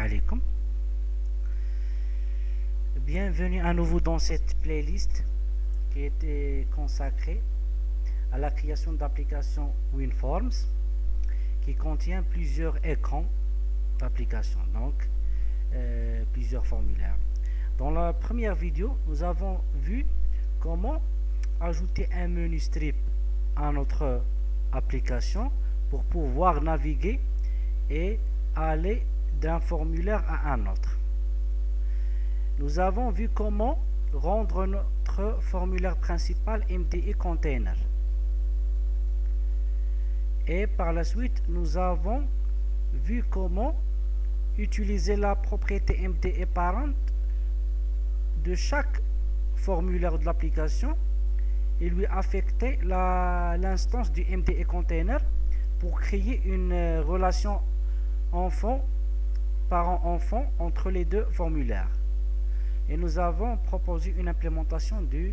alaikum. Bienvenue à nouveau dans cette playlist qui était consacrée à la création d'applications WinForms qui contient plusieurs écrans d'application, donc plusieurs formulaires. Dans la première vidéo, nous avons vu comment ajouter un menu strip à notre application pour pouvoir naviguer et aller d'un formulaire à un autre. Nous avons vu comment rendre notre formulaire principal MDE Container. Et par la suite, nous avons vu comment utiliser la propriété MDE Parent de chaque formulaire de l'application et lui affecter l'instance du MDE Container pour créer une relation parent-enfant entre les deux formulaires. Et nous avons proposé une implémentation de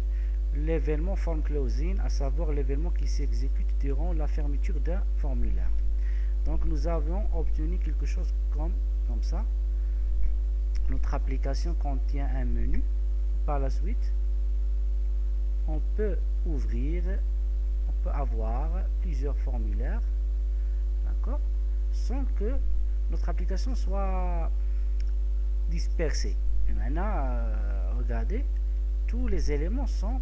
l'événement form closing, à savoir l'événement qui s'exécute durant la fermeture d'un formulaire. Donc nous avons obtenu quelque chose comme ça. Notre application contient un menu. Par la suite, on peut avoir plusieurs formulaires, d'accord, sans que notre application soit dispersée. Et maintenant, regardez, tous les éléments sont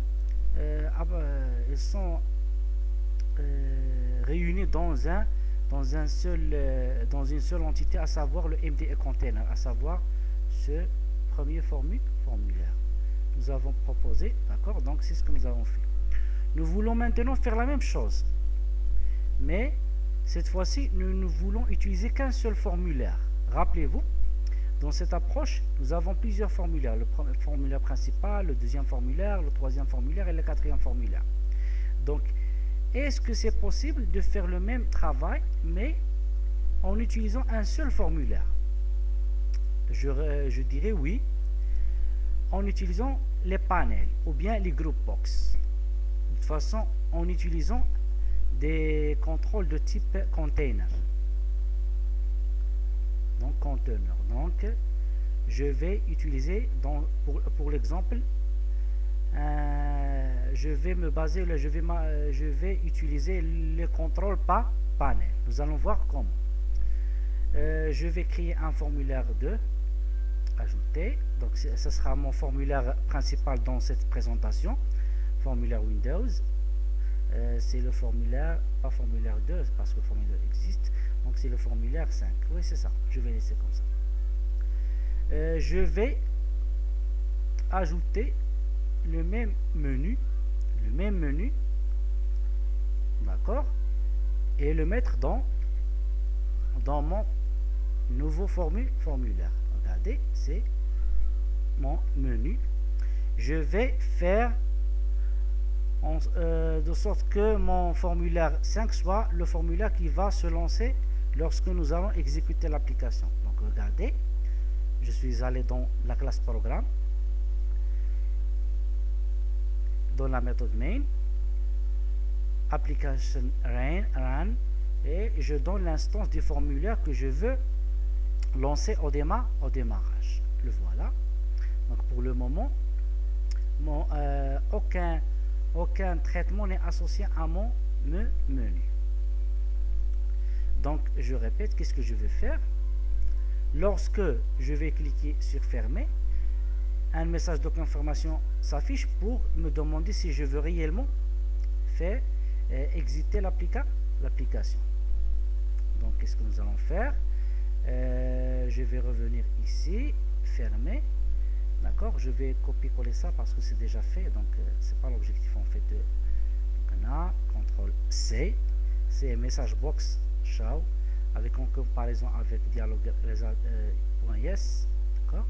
réunis dans une seule entité, à savoir le MDE Container, à savoir ce premier formulaire. Nous avons proposé, d'accord, donc c'est ce que nous avons fait. Nous voulons maintenant faire la même chose, mais cette fois-ci, nous ne voulons utiliser qu'un seul formulaire. Rappelez-vous, dans cette approche, nous avons plusieurs formulaires. Le premier formulaire principal, le deuxième formulaire, le troisième formulaire et le quatrième formulaire. Donc, est-ce que c'est possible de faire le même travail, mais en utilisant un seul formulaire? Je dirais oui, en utilisant les panels ou bien les group box. De toute façon, en utilisant des contrôles de type container. Donc container. Donc je vais utiliser pour l'exemple, je vais utiliser le contrôle par panel. Nous allons voir comment. Je vais créer un formulaire de ajouter. Donc ce sera mon formulaire principal dans cette présentation. Formulaire Windows. C'est le formulaire, pas formulaire 2 parce que le formulaire existe, donc c'est le formulaire 5. Oui, c'est ça, je vais laisser comme ça. Je vais ajouter le même menu, d'accord, et le mettre dans mon nouveau formulaire. Regardez, c'est mon menu. Je vais faire de sorte que mon formulaire 5 soit le formulaire qui va se lancer lorsque nous allons exécuter l'application. Donc regardez, je suis allé dans la classe programme, dans la méthode main, application run, et je donne l'instance du formulaire que je veux lancer au démarrage. Le voilà. Donc pour le moment, aucun traitement n'est associé à mon menu. Donc je répète, qu'est-ce que je vais faire? Lorsque je vais cliquer sur fermer, un message de confirmation s'affiche pour me demander si je veux réellement faire exiter l'application. Donc qu'est-ce que nous allons faire? Je vais revenir ici, fermer. D'accord, je vais copier-coller ça parce que c'est déjà fait, donc c'est pas l'objectif en fait de. Donc on a CTRL C, c'est message box show avec en comparaison avec dialogue.yes, d'accord.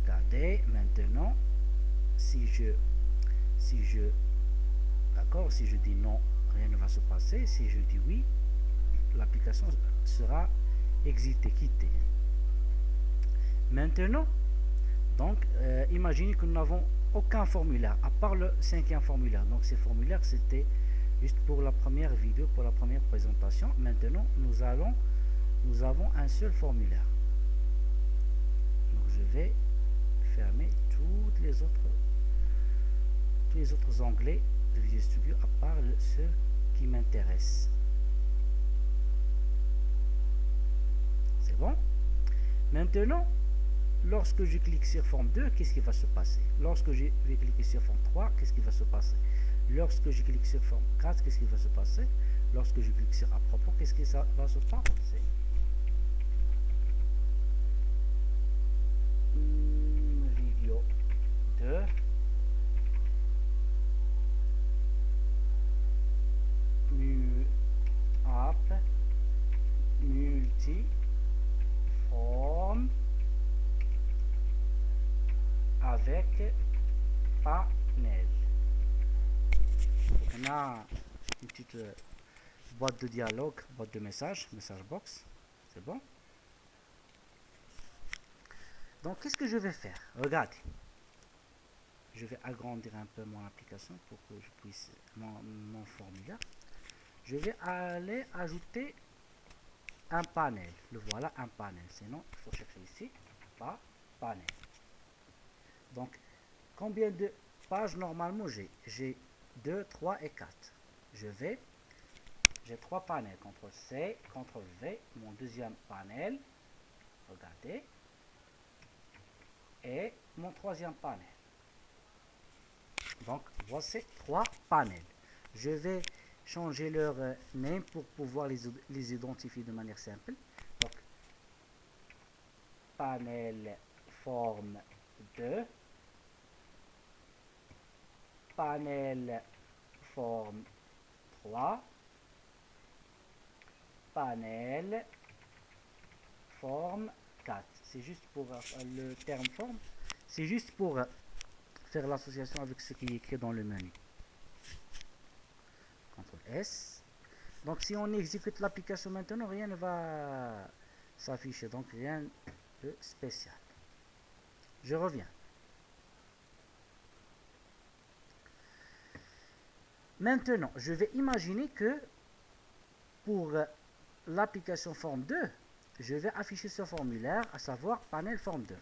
Regardez maintenant, si je dis non, rien ne va se passer. Si je dis oui, l'application sera quittée. Maintenant, donc imaginez que nous n'avons aucun formulaire à part le cinquième formulaire. Donc ces formulaires, c'était Juste pour la première vidéo, pour la première présentation. Maintenant, nous avons un seul formulaire. Donc je vais fermer tous les autres onglets de Visual Studio à part ceux qui m'intéressent. C'est bon? Maintenant, lorsque je clique sur forme 2, qu'est-ce qui va se passer? Lorsque je vais cliquer sur forme 3, qu'est-ce qui va se passer? Lorsque je clique sur forme 4, qu'est-ce qui va se passer? Lorsque je clique sur à propos, qu'est-ce qui va se passer? Vidéo 2. App multiforme avec panel. On a une petite boîte de dialogue, boîte de message box. C'est bon? Donc, qu'est-ce que je vais faire? Regardez. Je vais agrandir un peu mon application pour que je puisse mon formulaire. Je vais aller ajouter un panel. Le voilà, un panel. Sinon, il faut chercher ici. Pas panel. Donc, combien de pages normalement j'ai? J'ai 2, 3 et 4. J'ai 3 panels. CTRL-C, CTRL-V. Mon deuxième panel. Regardez. Et mon troisième panel. Donc, voici 3 panels. Je vais changer leur name pour pouvoir les identifier de manière simple. Donc, panel forme 2, panel forme 3, panel forme 4. C'est juste pour le terme forme, c'est juste pour faire l'association avec ce qui est écrit dans le menu. CTRL S. Donc si on exécute l'application maintenant, rien ne va s'afficher, donc rien de spécial. Je reviens. Maintenant, je vais imaginer que pour l'application forme 2, je vais afficher ce formulaire, à savoir panel forme 2.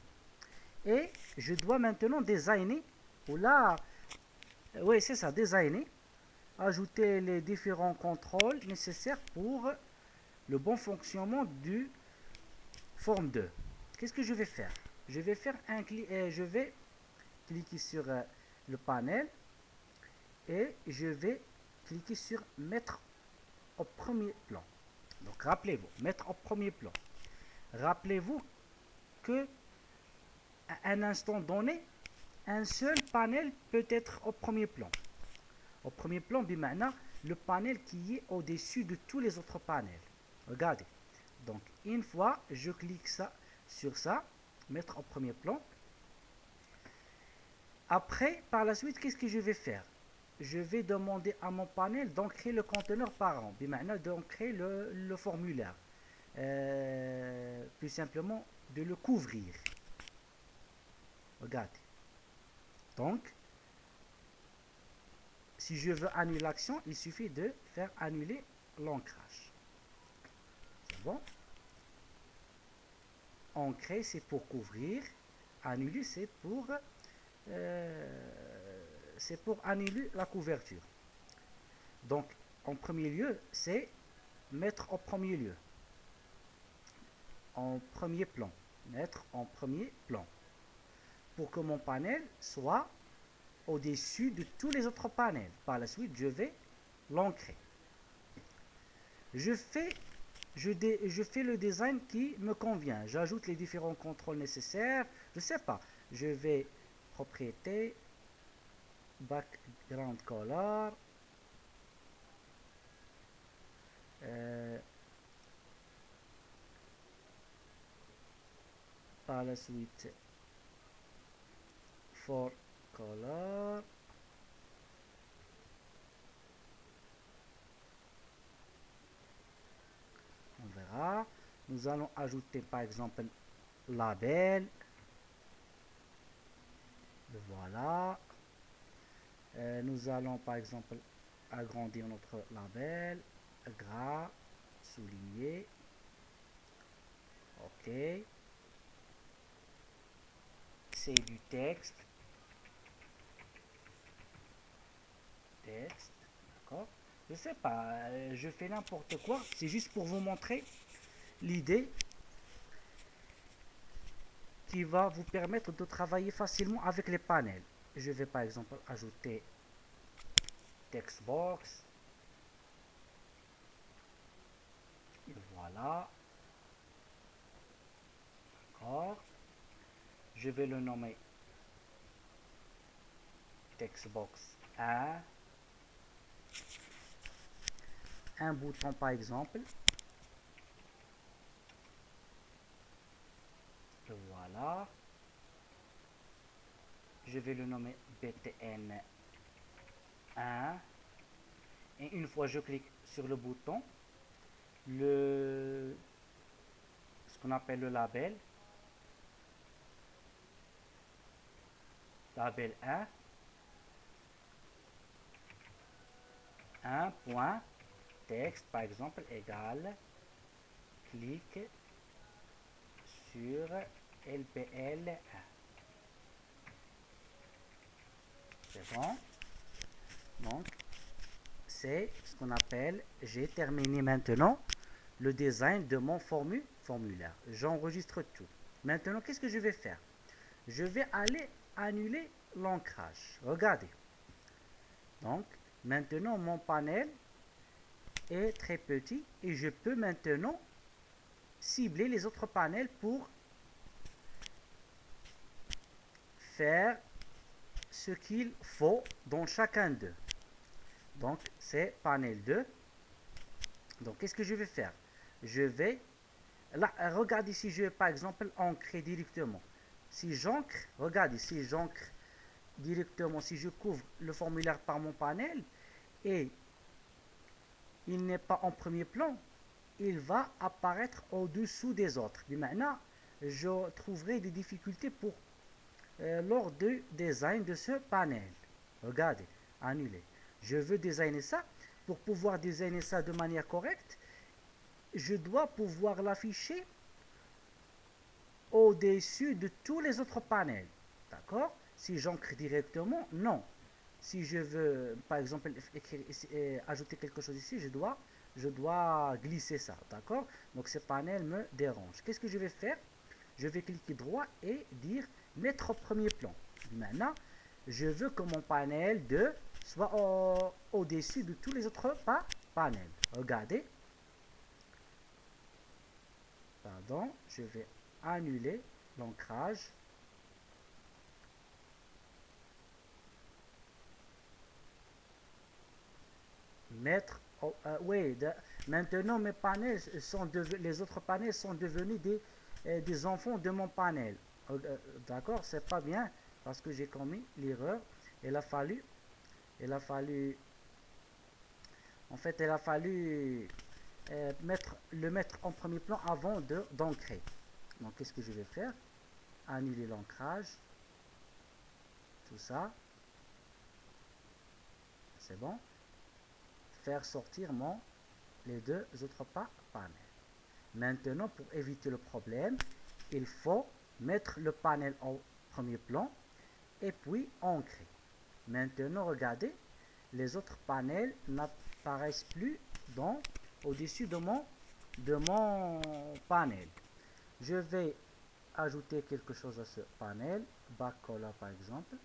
Et je dois maintenant designer, ou là, oui c'est ça, designer, ajouter les différents contrôles nécessaires pour le bon fonctionnement du forme 2. Qu'est-ce que je vais faire? Je vais faire je vais cliquer sur le panel et je vais cliquer sur mettre au premier plan. Donc rappelez-vous, mettre au premier plan. Rappelez-vous que à un instant donné, un seul panel peut être au premier plan. Au premier plan, bimana, le panel qui est au-dessus de tous les autres panels. Regardez. Donc, une fois, je clique sur ça, mettre au premier plan. Après, par la suite, qu'est-ce que je vais faire? Je vais demander à mon panel d'ancrer le conteneur parent, bimana, d'ancrer le formulaire. Plus simplement, de le couvrir. Regardez. Donc, si je veux annuler l'action, il suffit de faire annuler l'ancrage. C'est bon? Ancrer, c'est pour couvrir. Annuler, c'est pour annuler la couverture. Donc, en premier lieu, c'est mettre au premier lieu. En premier plan. Mettre en premier plan. Pour que mon panel soit au-dessus de tous les autres panels. Par la suite, je vais l'ancrer. Je fais le design qui me convient. J'ajoute les différents contrôles nécessaires. Je ne sais pas. Je vais propriété, background color, par la suite for color, on verra. Nous allons ajouter par exemple label. Voilà. Nous allons par exemple agrandir notre label, gras, souligné, ok, c'est du texte, d'accord, je sais pas, je fais n'importe quoi, c'est juste pour vous montrer l'idée qui va vous permettre de travailler facilement avec les panels. Je vais par exemple ajouter textbox, et voilà, d'accord, je vais le nommer textbox 1, un bouton par exemple, et voilà, je vais le nommer btn 1, et une fois je clique sur le bouton, ce qu'on appelle le label 1 point texte par exemple égale clique sur LPL1. C'est bon. Donc c'est ce qu'on appelle, j'ai terminé maintenant le design de mon formulaire. J'enregistre tout. Maintenant, qu'est-ce que je vais faire? Je vais aller annuler l'ancrage. Regardez. Donc, maintenant, mon panel est très petit et je peux maintenant cibler les autres panels pour faire ce qu'il faut dans chacun d'eux. Donc, c'est panel 2. Donc, qu'est-ce que je vais faire? Je vais, là, regarde ici, je vais par exemple ancrer directement. Si j'ancre, regarde ici, j'ancre directement, si je couvre le formulaire par mon panel et il n'est pas en premier plan, il va apparaître au-dessous des autres. Mais maintenant, je trouverai des difficultés lors du design de ce panel. Regardez, annuler. Je veux designer ça. Pour pouvoir designer ça de manière correcte, je dois pouvoir l'afficher au-dessus de tous les autres panels. D'accord? Si j'ancre directement, non. Si je veux, par exemple, ajouter quelque chose ici, je dois glisser ça. D'accord? Donc, ce panel me dérange. Qu'est-ce que je vais faire? Je vais cliquer droit et dire mettre au premier plan. Maintenant, je veux que mon panel 2 soit au-dessus de tous les autres panels. Regardez. Pardon, je vais annuler l'ancrage. Mettre, oui, maintenant mes panels les autres panels sont devenus des enfants de mon panel. D'accord, c'est pas bien parce que j'ai commis l'erreur. Il a fallu, en fait, il a fallu le mettre en premier plan avant d'ancrer. Donc, qu'est-ce que je vais faire? Annuler l'ancrage. Tout ça. C'est bon. Faire sortir les deux autres panels. Maintenant, pour éviter le problème, il faut mettre le panel au premier plan et puis ancrer. Maintenant, regardez, les autres panels n'apparaissent plus au-dessus de mon panel. Je vais ajouter quelque chose à ce panel, backcolor par exemple.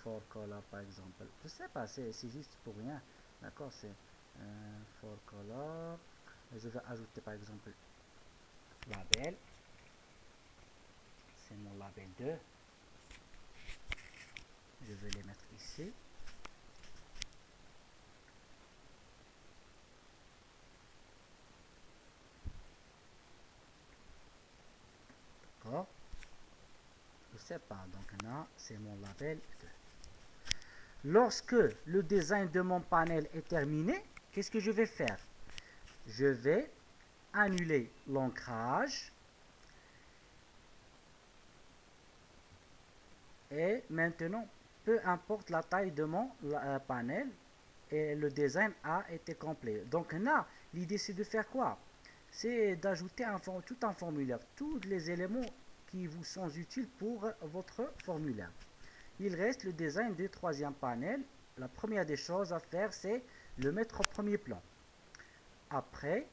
For color par exemple. Je sais pas, c'est juste pour rien. D'accord, c'est for color. Je vais ajouter par exemple label. C'est mon label 2. Je vais les mettre ici. D'accord. Je sais pas, donc là, c'est mon label 2. Lorsque le design de mon panel est terminé, qu'est-ce que je vais faire? Je vais annuler l'ancrage. Et maintenant, peu importe la taille de mon panel, et le design a été complet. Donc là, l'idée c'est de faire quoi? C'est d'ajouter tout un formulaire, tous les éléments qui vous sont utiles pour votre formulaire. Il reste le design du troisième panel. La première des choses à faire, c'est le mettre au premier plan. Après,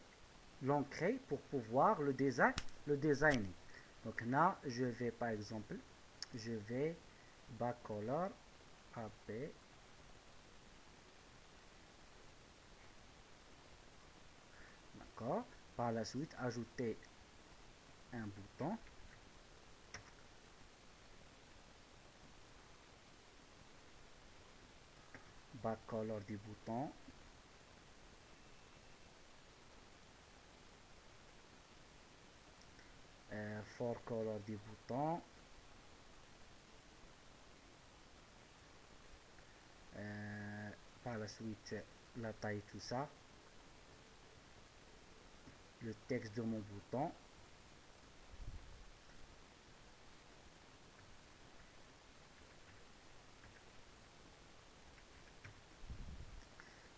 l'ancrer pour pouvoir le designer. Donc là, je vais par exemple, je vais backcolor AP. D'accord. Par la suite, ajouter un bouton. Backcolor du bouton. Forecolor du bouton. Par la suite, la taille, tout ça. Le texte de mon bouton.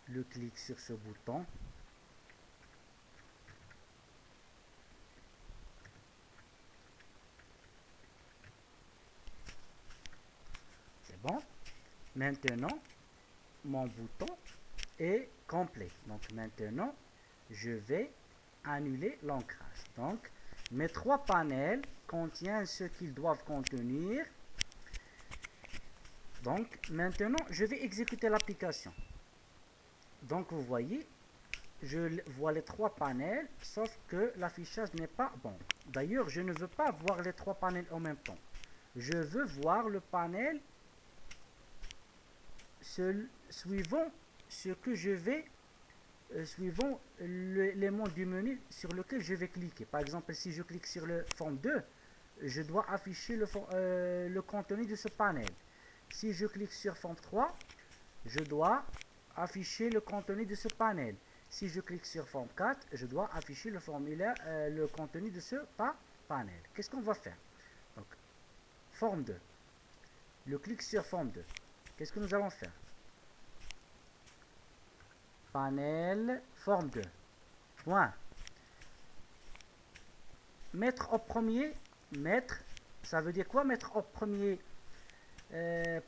Le clic sur ce bouton. C'est bon. Maintenant, mon bouton est complet. Donc maintenant, je vais annuler l'ancrage. Donc, mes trois panels contiennent ce qu'ils doivent contenir. Donc, maintenant, je vais exécuter l'application. Donc, vous voyez, je vois les trois panels, sauf que l'affichage n'est pas bon. D'ailleurs, je ne veux pas voir les trois panels en même temps. Je veux voir le panel suivant ce que je vais, suivant l'élément du menu sur lequel je vais cliquer. Par exemple, si je clique sur le forme 2, je dois afficher le contenu de ce panel. Si je clique sur forme 3, je dois afficher le contenu de ce panel. Si je clique sur forme 4, je dois afficher le contenu de ce panel. Qu'est-ce qu'on va faire? Donc, forme 2. Le clic sur forme 2. Qu'est-ce que nous allons faire? Panel, forme 2. Point. Mettre au premier, ça veut dire quoi mettre au premier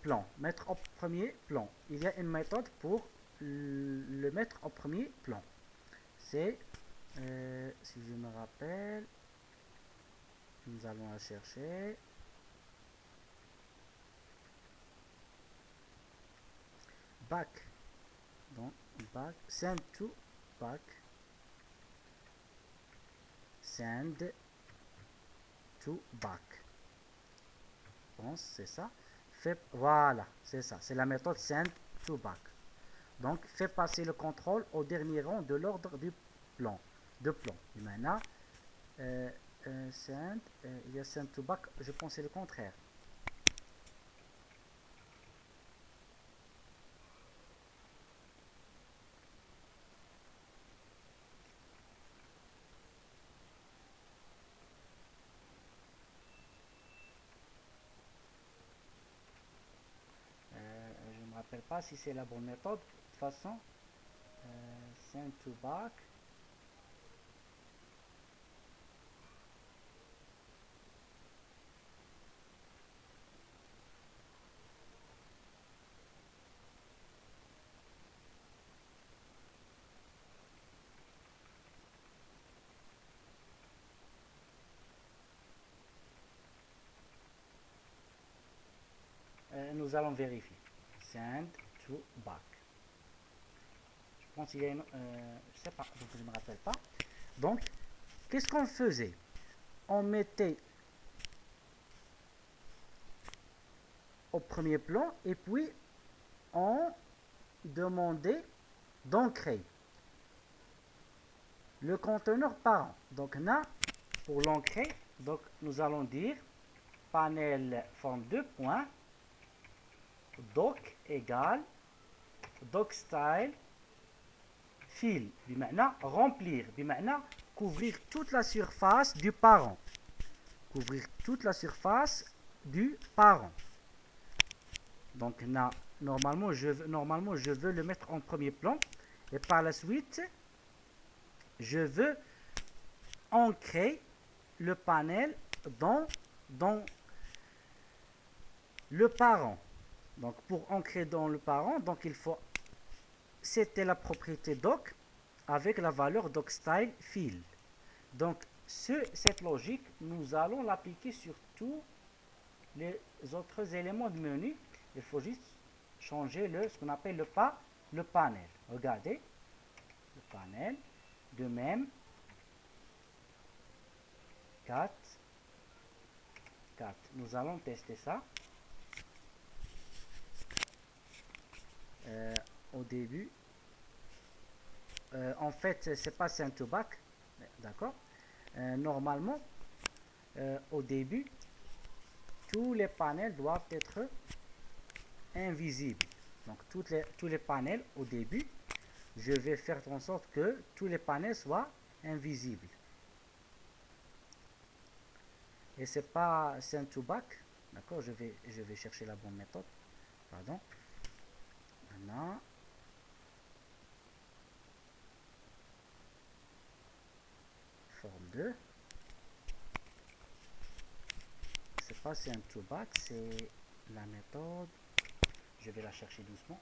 plan? Mettre au premier plan. Il y a une méthode pour le mettre au premier plan. C'est, si je me rappelle, nous allons la chercher. Back. Donc, back, send to back. Send to back. Je pense c'est ça. Voilà, c'est ça. C'est la méthode send to back. Donc, fait passer le contrôle au dernier rang de l'ordre du plan. Et maintenant, send, il y a send to back, je pense c'est le contraire. Je ne me rappelle pas si c'est la bonne méthode. De toute façon, send to back. Nous allons vérifier. Send to back. Je pense qu'il y a une... je sais pas, je ne me rappelle pas. Donc, qu'est-ce qu'on faisait? On mettait au premier plan et puis on demandait d'ancrer le conteneur parent. Donc là, pour l'ancrer, donc nous allons dire panel forme 2 points doc égale docstyle fill. بمعنى remplir, بمعنى couvrir toute la surface du parent. Couvrir toute la surface du parent. Donc là, normalement je veux le mettre en premier plan, et par la suite je veux ancrer le panel dans le parent. Donc pour ancrer dans le parent, donc il faut, c'était la propriété doc avec la valeur docStyleFill. Donc cette logique, nous allons l'appliquer sur tous les autres éléments de menu. Il faut juste changer ce qu'on appelle le panel. Regardez, le panel, de même, 4. Nous allons tester ça. Au début, en fait, c'est pas send to back, d'accord. Normalement, au début, tous les panels doivent être invisibles. Donc, tous les panels au début, je vais faire en sorte que tous les panels soient invisibles. Et c'est pas send to back, d'accord. Je vais chercher la bonne méthode. Pardon. Maintenant, forme 2. C'est pas send to back, c'est la méthode. Je vais la chercher doucement.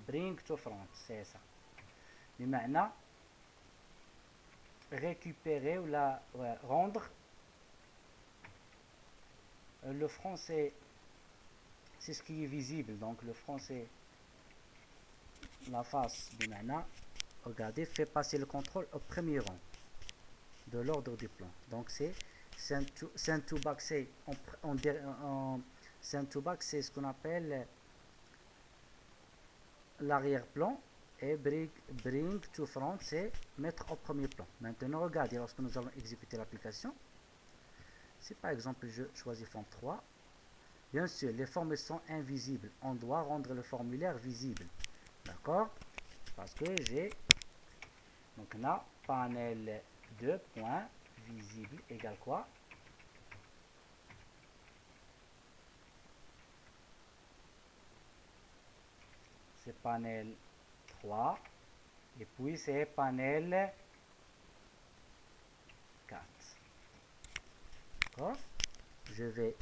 Bring to front, c'est ça. Mais maintenant, récupérer ou rendre le front, c'est ce qui est visible. Donc le front, c'est la face du maintenant. Regardez, fait passer le contrôle au premier rang de l'ordre du plan. Donc c'est send to back, c'est send to back, c'est ce qu'on appelle l'arrière-plan, et bring to front, c'est mettre au premier plan. Maintenant, regardez, lorsque nous allons exécuter l'application, si par exemple je choisis forme 3, bien sûr, les formes sont invisibles. On doit rendre le formulaire visible. D'accord? Parce que j'ai, donc là, panel 2 point visible égale quoi? C'est panel 3, et puis c'est panel 4. D'accord? Je vais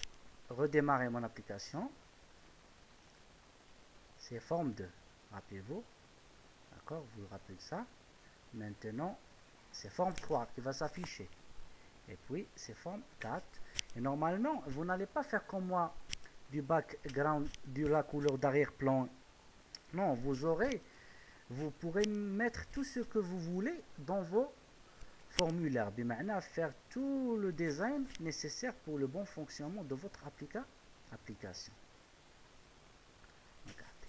redémarrer mon application. C'est forme 2. Rappelez-vous. D'accord? Vous vous rappelez de ça. Maintenant, c'est forme 3 qui va s'afficher. Et puis, c'est forme 4. Et normalement, vous n'allez pas faire comme moi du background, de la couleur d'arrière-plan. Non, vous pourrez mettre tout ce que vous voulez dans vos formulaires. Bima'na, faire tout le design nécessaire pour le bon fonctionnement de votre application. Regardez.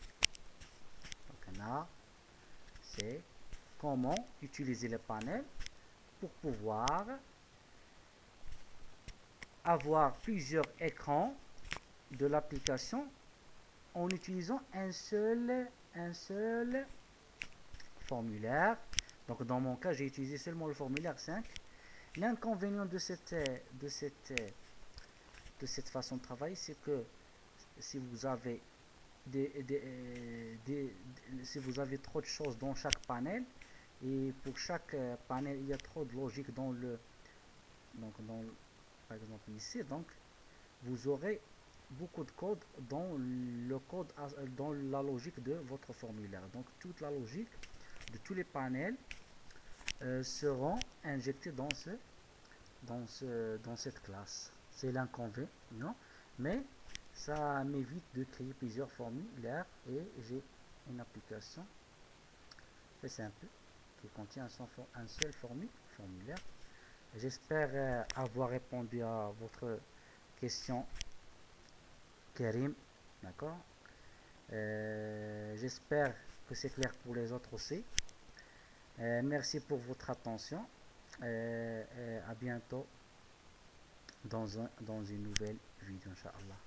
Donc là, c'est comment utiliser les panels pour pouvoir avoir plusieurs écrans de l'application en utilisant un seul formulaire. Donc dans mon cas, j'ai utilisé seulement le formulaire 5. L'inconvénient de cette façon de travailler, c'est que si vous avez si vous avez trop de choses dans chaque panel, et pour chaque panel il y a trop de logique dans par exemple ici, donc vous aurez beaucoup de code dans dans la logique de votre formulaire. Donc toute la logique de tous les panels seront injectés dans cette classe. C'est l'inconvénient, mais ça m'évite de créer plusieurs formulaires, et j'ai une application très simple qui contient un seul formulaire. J'espère avoir répondu à votre question, Karim. D'accord. J'espère que c'est clair pour les autres aussi. Merci pour votre attention. À bientôt dans une nouvelle vidéo, Inch'Allah.